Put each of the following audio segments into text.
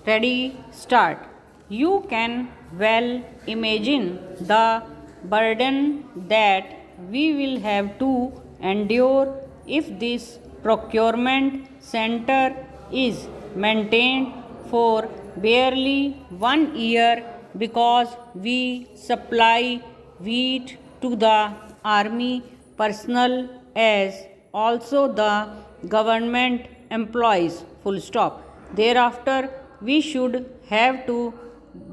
Ready, start. You can well imagine the burden that we will have to endure if this procurement center is maintained for barely 1 year because we supply wheat to the army personnel as also the government employees. Full stop. Thereafter, we should have to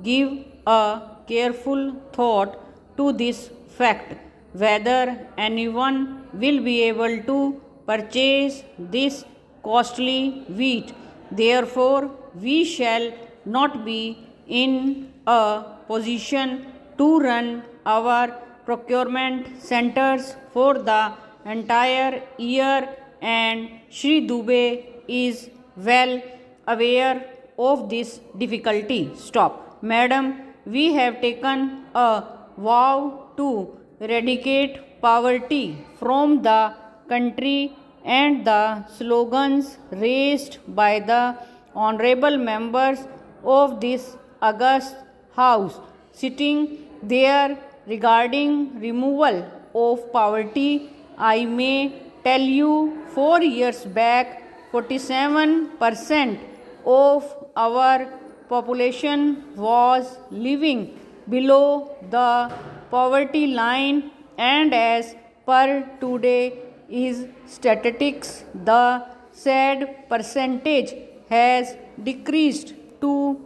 give a careful thought to this fact whether anyone will be able to purchase this costly wheat. Therefore, we shall not be in a position to run our procurement centers for the entire year, and Shri Dubey is well aware of this difficulty. Stop. Madam, we have taken a vow to eradicate poverty from the country, and the slogans raised by the honorable members of this august house sitting there regarding removal of poverty, I may tell you 4 years back 47% of our population was living below the poverty line, and as per today is statistics, the said percentage has decreased to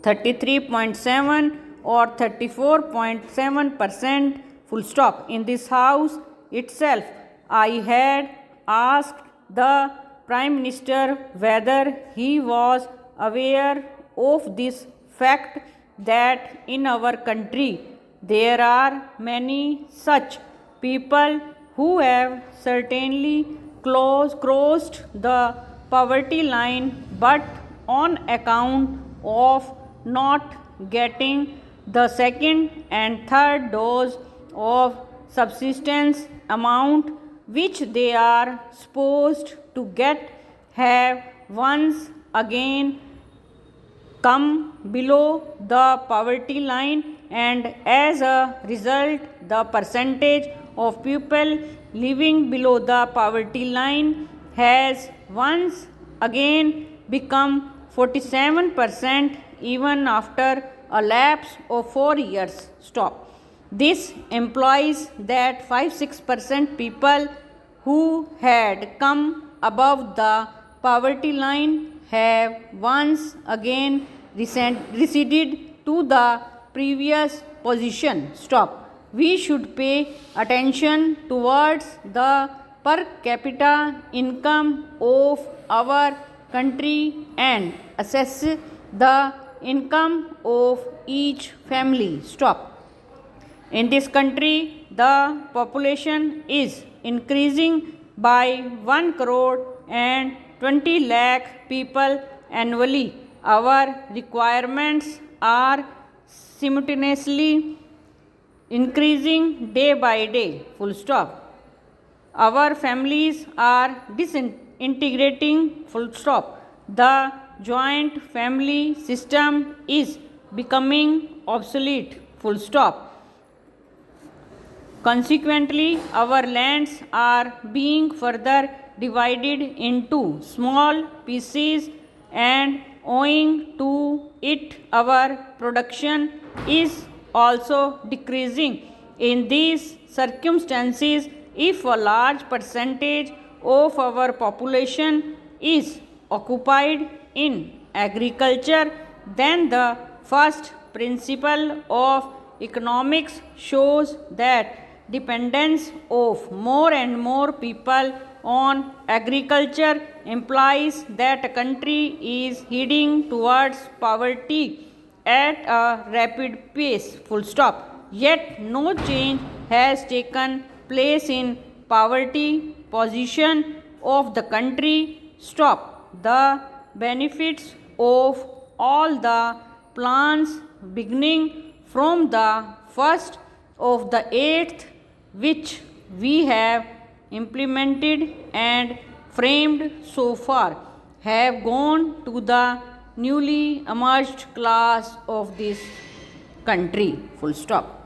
33.7 or 34.7%. Full stop. In this house itself, I had asked the Prime Minister whether he was aware of this fact that in our country there are many such people who have certainly crossed the poverty line, but on account of not getting the second and third dose of subsistence amount which they are supposed to get have once again come below the poverty line, and as a result the percentage of people living below the poverty line has once again become 47% even after a lapse of 4 years. Stop. This implies that 5-6% people who had come above the poverty line have once again receded to the previous position. Stop. We should pay attention towards the per capita income of our country and assess the income of each family. Stop. In this country, the population is increasing by 1 crore and 20 lakh people annually. Our requirements are simultaneously increasing day by day. Full stop. Our families are disintegrating. Full stop. The joint family system is becoming obsolete. Full stop. Consequently, our lands are being further divided into small pieces, and owing to it, our production is also decreasing. In these circumstances, if a large percentage of our population is occupied in agriculture, then the first principle of economics shows that dependence of more and more people on agriculture implies that a country is heading towards poverty at a rapid pace. Full stop. Yet no change has taken place in poverty position of the country. Stop. The benefits of all the plans beginning from the 1st of the 8th which we have implemented and framed so far have gone to the newly emerged class of this country. Full stop.